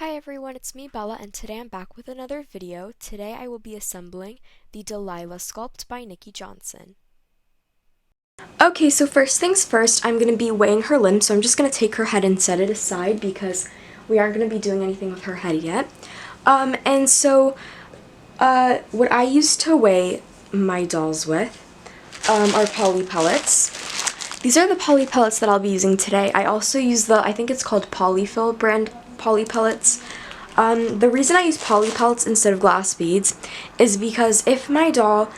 Hi everyone, it's me Bella and today I'm back with another video. Today I will be assembling the Delilah sculpt by Nikki Johnston. Okay, so first things first, I'm going to be weighing her limbs, so I'm just going to take her head and set it aside because we aren't going to be doing anything with her head yet. What I use to weigh my dolls with are poly pellets. These are the poly pellets that I'll be using today. I also use I think it's called Polyfill brand poly pellets. The reason I use poly pellets instead of glass beads is because if my doll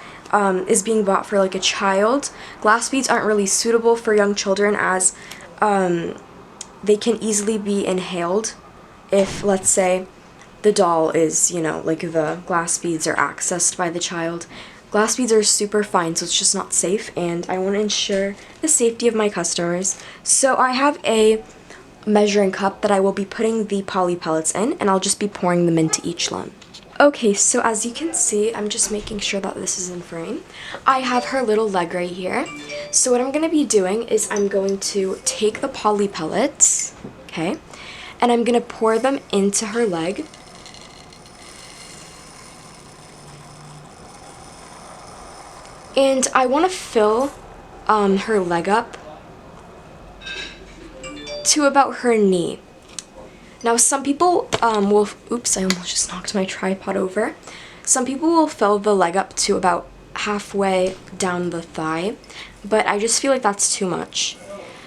is being bought for like a child, glass beads aren't really suitable for young children as they can easily be inhaled if, let's say, the doll is, like the glass beads are accessed by the child. Glass beads are super fine, so it's just not safe, and I want to ensure the safety of my customers. So I have a measuring cup that I will be putting the poly pellets in, and I'll just be pouring them into each limb. Okay, so as you can see, I'm just making sure that this is in frame. I have her little leg right here. So what I'm going to be doing is I'm going to take the poly pellets, okay, and I'm going to pour them into her leg. And I want to fill her leg up to about her knee. Now some people will, oops, I almost just knocked my tripod over. Some people will fill the leg up to about halfway down the thigh, but I just feel like that's too much.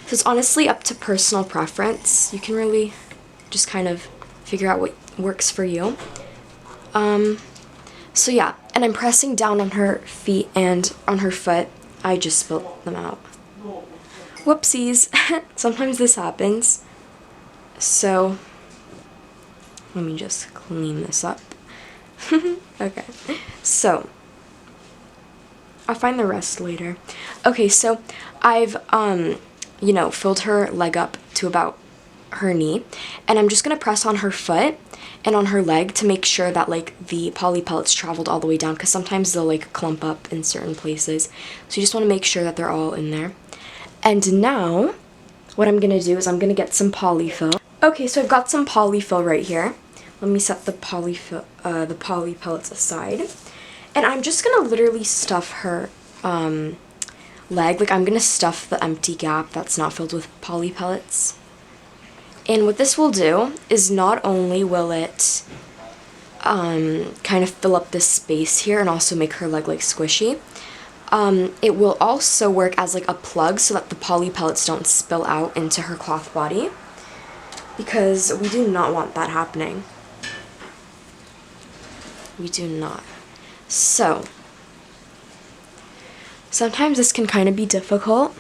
So it's honestly up to personal preference. You can really just kind of figure out what works for you. So yeah, and I'm pressing down on her feet and on her foot. I just spilt them out. Whoopsies. Sometimes this happens. So let me just clean this up. Okay, so I'll find the rest later. Okay, so I've filled her leg up to about her knee, and I'm just gonna press on her foot and on her leg to make sure that like the poly pellets traveled all the way down, because sometimes they'll like clump up in certain places, so you just want to make sure that they're all in there. And now what I'm gonna do is I'm gonna get some polyfill. Okay, so I've got some polyfill right here. Let me set the poly pellets aside, and I'm just gonna literally stuff her leg. Like I'm gonna stuff the empty gap that's not filled with poly pellets. And what this will do is not only will it kind of fill up this space here and also make her leg like squishy, it will also work as like a plug so that the poly pellets don't spill out into her cloth body, because we do not want that happening. We do not. So sometimes this can kind of be difficult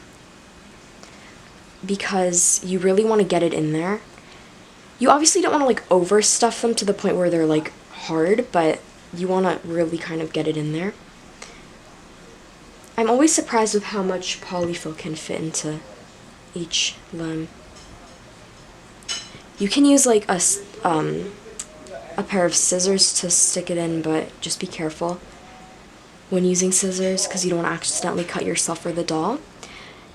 because you really want to get it in there. You obviously don't want to like overstuff them to the point where they're like hard, but you want to really kind of get it in there. I'm always surprised with how much polyfill can fit into each limb. You can use like a pair of scissors to stick it in, but just be careful when using scissors because you don't want to accidentally cut yourself or the doll.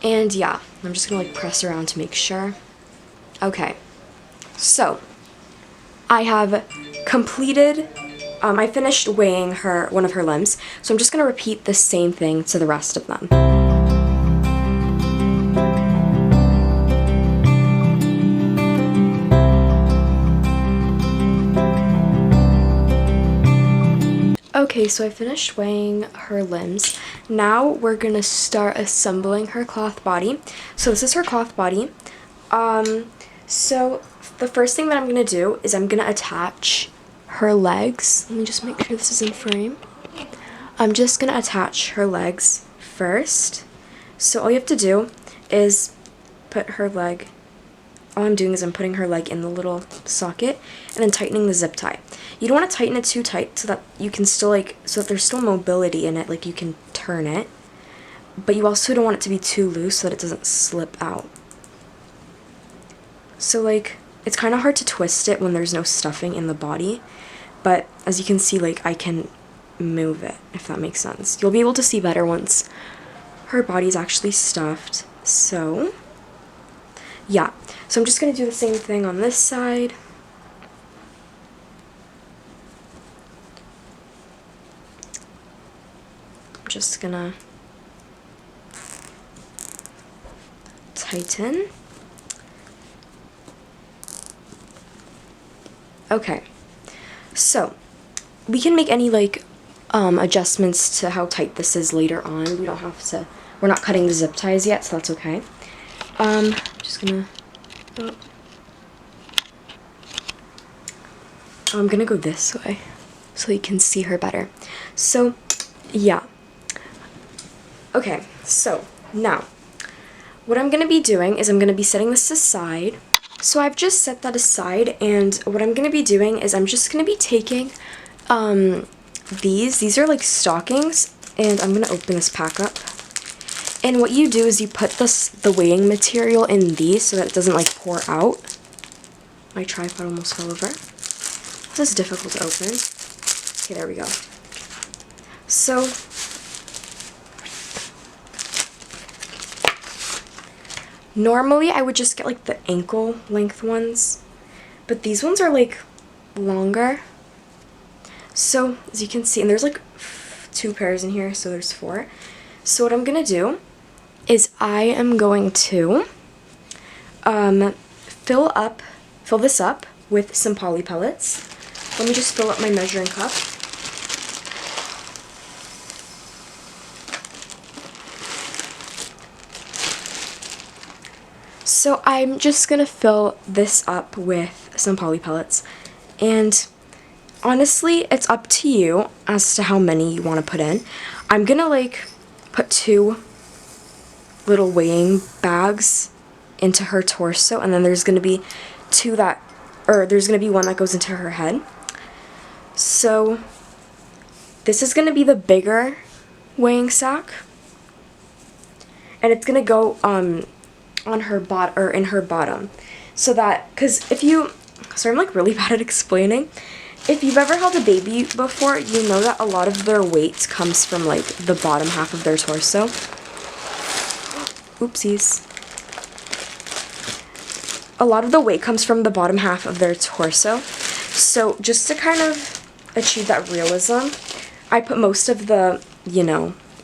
And yeah, I'm just gonna like press around to make sure. Okay, so I have completed, I finished weighing one of her limbs, so I'm just gonna repeat the same thing to the rest of them. Okay, so I finished weighing her limbs. Now we're gonna start assembling her cloth body. So this is her cloth body. So the first thing that I'm gonna do is I'm gonna attach her legs. Let me just make sure this is in frame. I'm just gonna attach her legs first. So all you have to do is put her leg, all I'm doing is I'm putting her leg in the little socket and then tightening the zip tie. You don't want to tighten it too tight so that you can still so that there's still mobility in it, like you can turn it, but you also don't want it to be too loose so that it doesn't slip out. So like, it's kind of hard to twist it when there's no stuffing in the body, but as you can see, like I can move it, if that makes sense. You'll be able to see better once her body's actually stuffed. So yeah, so I'm just gonna do the same thing on this side. just gonna tighten. Okay, so we can make any like adjustments to how tight this is later on. We don't have to, we're not cutting the zip ties yet, so that's okay. Just gonna, I'm gonna go this way so you can see her better. So, yeah. Okay, so now, what I'm gonna be doing is I'm gonna be setting this aside. So I've just set that aside, and what I'm gonna be doing is I'm just gonna be taking these are like stockings, and I'm gonna open this pack up. And what you do is you put the weighing material in these so that it doesn't like pour out. My tripod almost fell over. This is difficult to open. Okay, there we go. So normally I would just get like the ankle length ones, but these ones are like longer. So as you can see, and there's like 2 pairs in here, so there's 4. So what I'm gonna do is I am going to fill this up with some poly pellets. Let me just fill up my measuring cup. So I'm just gonna fill this up with some poly pellets, and honestly, it's up to you as to how many you want to put in. I'm gonna like put 2 little weighing bags into her torso, and then there's gonna be there's gonna be one that goes into her head. So this is gonna be the bigger weighing sack, and it's gonna go on her in her bottom, so that, because sorry, I'm like really bad at explaining. If you've ever held a baby before, you know that a lot of their weight comes from like the bottom half of their torso. Oopsies. A lot of the weight comes from the bottom half of their torso. So just to kind of achieve that realism, I put most of the,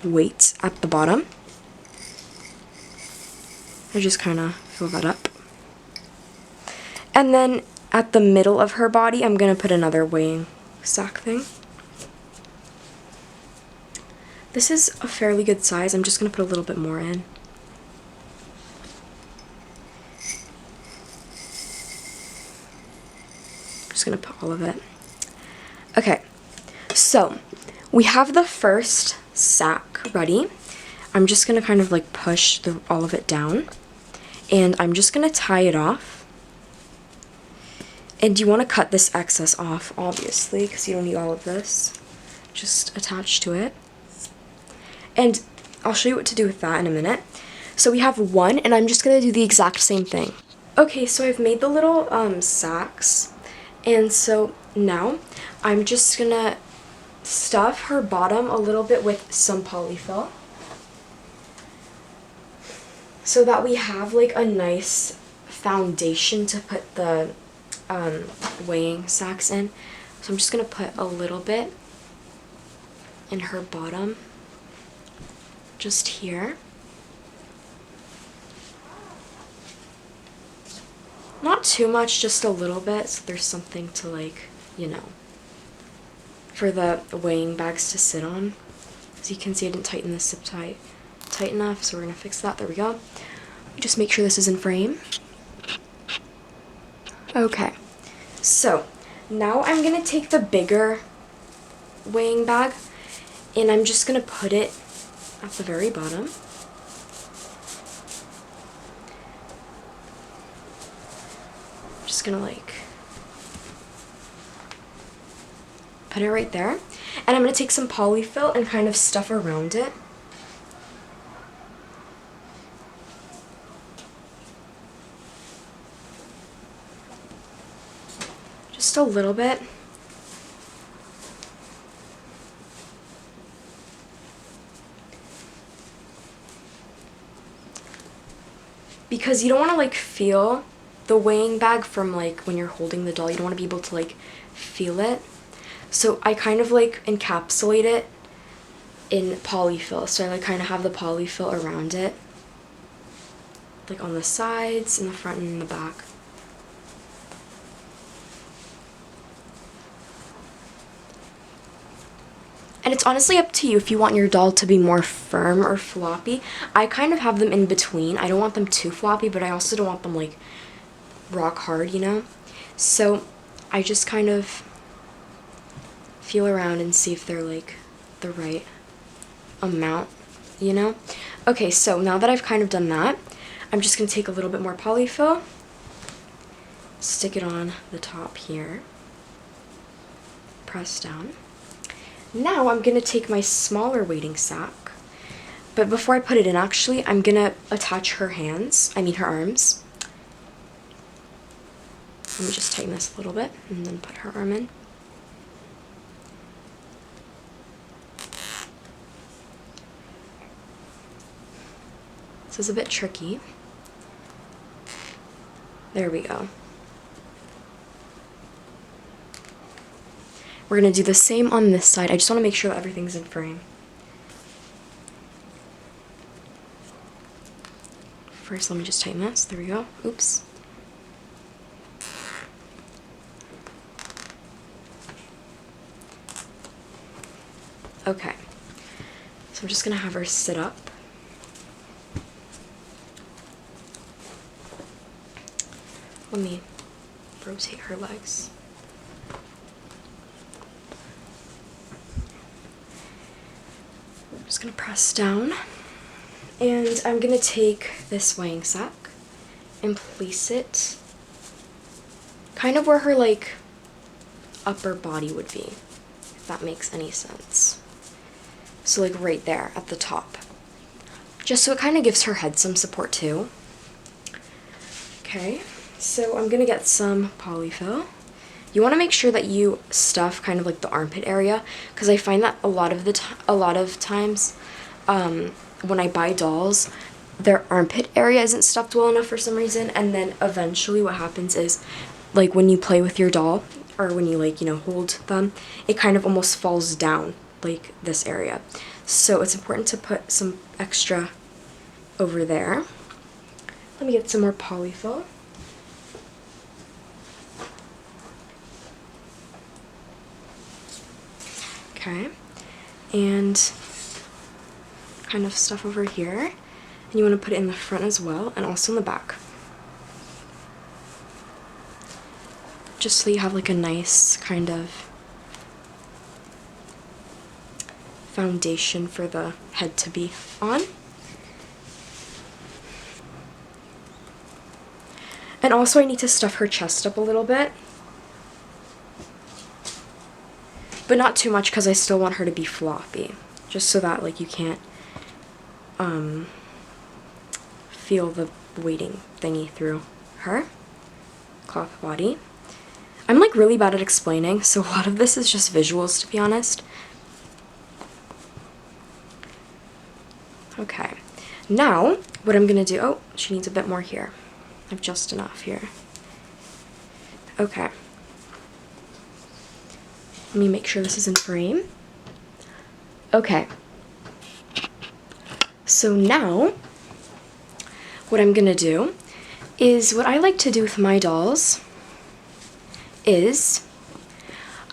weight at the bottom. I just kind of fill that up. And then at the middle of her body, I'm going to put another weighing sack thing. This is a fairly good size. I'm just going to put a little bit more in. Just going to put all of it. Okay, so we have the first sack ready. I'm just going to kind of like push all of it down, and I'm just going to tie it off. And you want to cut this excess off, obviously, because you don't need all of this just attached to it. And I'll show you what to do with that in a minute. So we have 1, and I'm just going to do the exact same thing. Okay, so I've made the little sacks, and so now I'm just going to stuff her bottom a little bit with some polyfill, so that we have like a nice foundation to put the weighing sacks in. So I'm just gonna put a little bit in her bottom, just here. Not too much, just a little bit, so there's something to like, for the weighing bags to sit on. As you can see, I didn't tighten this zip tie tight enough, so we're gonna fix that. There we go. Just make sure this is in frame. Okay, so now I'm gonna take the bigger weighing bag, and I'm just gonna put it at the very bottom. Just gonna like put it right there, and I'm gonna take some polyfill and kind of stuff around it. Just a little bit. Because you don't want to like feel the weighing bag from like when you're holding the doll. You don't want to be able to like feel it. So I kind of like encapsulate it in polyfill. So I like kind of have the polyfill around it, like on the sides, in the front, and in the back. And it's honestly up to you if you want your doll to be more firm or floppy. I kind of have them in between. I don't want them too floppy, but I also don't want them like rock hard, you know? So I just kind of feel around and see if they're like the right amount, you know? Okay, so now that I've kind of done that, I'm just going to take a little bit more polyfill, stick it on the top here, press down. Now I'm going to take my smaller weighting sack, but before I put it in, actually, I'm going to attach her arms. Let me just tighten this a little bit and then put her arm in. This is a bit tricky. There we go. We're going to do the same on this side. I just want to make sure that everything's in frame. First, let me just tighten this. There we go. Oops. Okay. So I'm just going to have her sit up. Let me rotate her legs. I'm just going to press down, and I'm going to take this weighing sack and place it kind of where her like upper body would be, if that makes any sense. So like right there at the top, just so it kind of gives her head some support too. Okay, so I'm gonna get some polyfill. You want to make sure that you stuff kind of like the armpit area, because I find that a lot of times when I buy dolls, their armpit area isn't stuffed well enough for some reason, and then eventually what happens is, like when you play with your doll or when you like, you know, hold them, it kind of almost falls down like this area. So it's important to put some extra over there. Let me get some more polyfill. Okay, and kind of stuff over here, and you want to put it in the front as well, and also in the back, just so you have like a nice kind of foundation for the head to be on. And also I need to stuff her chest up a little bit, but not too much, because I still want her to be floppy, just so that like you can't feel the weighting thingy through her cloth body. I'm like really bad at explaining, so a lot of this is just visuals, to be honest. Okay, now what I'm gonna do, oh, she needs a bit more here. I have just enough here. Okay. Let me make sure this is in frame. Okay. So now, what I'm gonna do is, what I like to do with my dolls is,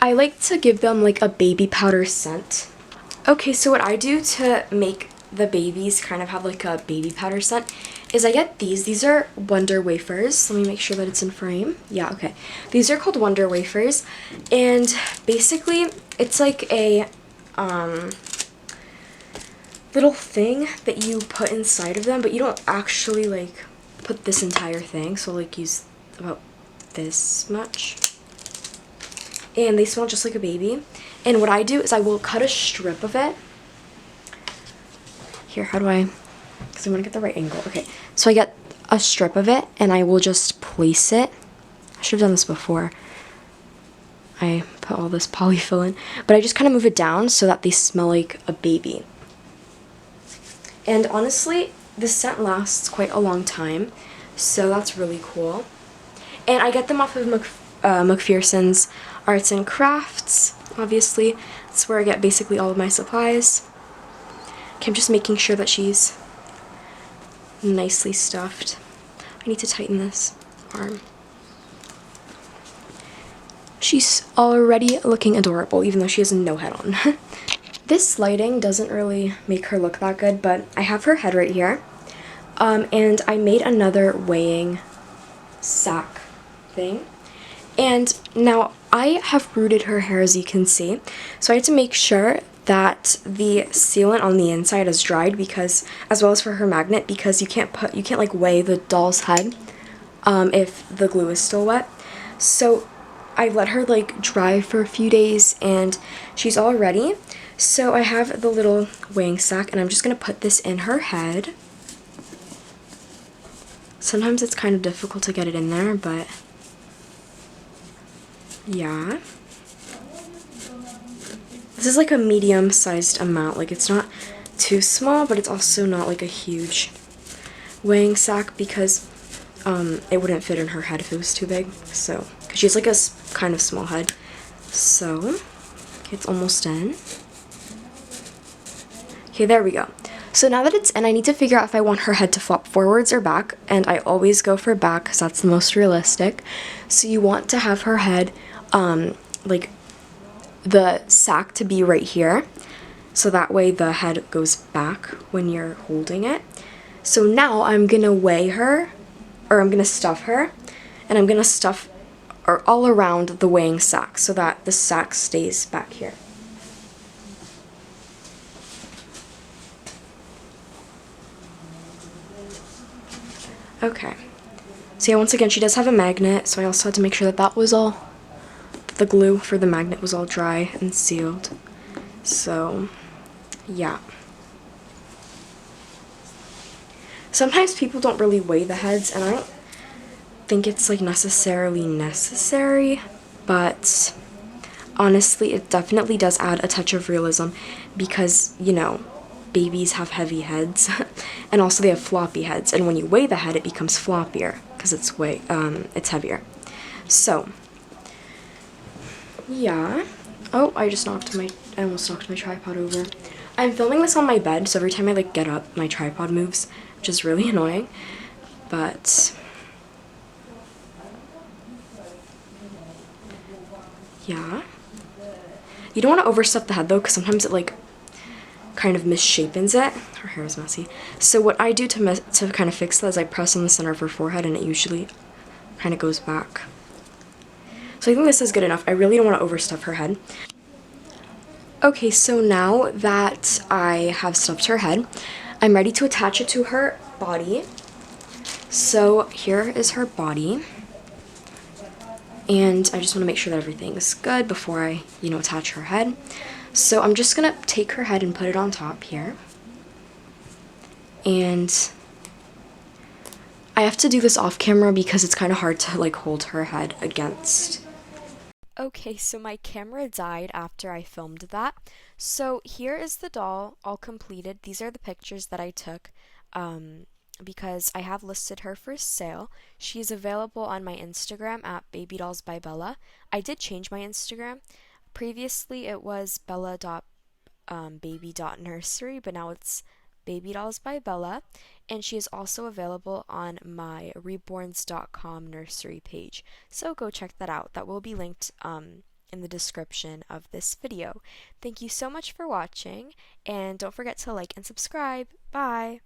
I like to give them like a baby powder scent. Okay, so what I do to make the babies kind of have like a baby powder scent is I get these are Wonder Wafers. Let me make sure that it's in frame. Yeah, okay. These are called Wonder Wafers, and basically it's like a little thing that you put inside of them, but you don't actually like put this entire thing, so like use about this much. And they smell just like a baby. And what I do is I will cut a strip of it. Here, how do I, because I want to get the right angle. Okay, so I get a strip of it and I will just place it. I should have done this before I put all this polyfill in, but I just kind of move it down so that they smell like a baby. And honestly, this scent lasts quite a long time, so that's really cool. And I get them off of McPherson's Arts and Crafts, obviously. That's where I get basically all of my supplies. Okay, I'm just making sure that she's nicely stuffed. I need to tighten this arm. She's already looking adorable, even though she has no head on. This lighting doesn't really make her look that good, but I have her head right here. And I made another weighing sack thing. And now I have rooted her hair, as you can see. So I had to make sure that the sealant on the inside is dried, because, as well as for her magnet, because you can't like weigh the doll's head if the glue is still wet. So I let her like dry for a few days, and she's all ready. So I have the little weighing sack, and I'm just gonna put this in her head. Sometimes it's kind of difficult to get it in there, but yeah. This is like a medium-sized amount. Like, it's not too small, but it's also not like a huge weighing sack, because it wouldn't fit in her head if it was too big. So, because she has like a kind of small head. So, okay, it's almost in. Okay, there we go. So now that it's in, I need to figure out if I want her head to flop forwards or back, and I always go for back because that's the most realistic. So you want to have her head, like the sack to be right here, so that way the head goes back when you're holding it. So now I'm gonna weigh her, or I'm gonna stuff her, and I'm gonna stuff all around the weighing sack so that the sack stays back here. Okay, so yeah, once again, she does have a magnet, so I also had to make sure that that was all, the glue for the magnet was all dry and sealed. So, yeah. Sometimes people don't really weigh the heads, and I don't think it's like necessarily necessary, but honestly, it definitely does add a touch of realism, because, you know, babies have heavy heads and also they have floppy heads, and when you weigh the head it becomes floppier because it's heavier. So yeah. Oh, I almost knocked my tripod over. I'm filming this on my bed, so every time I like get up my tripod moves, which is really annoying, but yeah. You don't want to overstuff the head though, because sometimes it like kind of misshapens it. Her hair is messy. So what I do to kind of fix that is I press on the center of her forehead, and it usually kind of goes back. So I think this is good enough. I really don't want to overstuff her head. Okay, so now that I have stuffed her head, I'm ready to attach it to her body. So here is her body. And I just want to make sure that everything's good before I, attach her head. So I'm just going to take her head and put it on top here. And I have to do this off camera because it's kind of hard to like hold her head against. Okay, so my camera died after I filmed that. So here is the doll all completed. These are the pictures that I took because I have listed her for sale. She's available on my Instagram at Baby Dolls by Bella. I did change my Instagram. Previously it was bella.baby.nursery, but now it's Baby Dolls by Bella, and she is also available on my reborns.com nursery page, so go check that out. That will be linked in the description of this video. Thank you so much for watching, and don't forget to like and subscribe. Bye!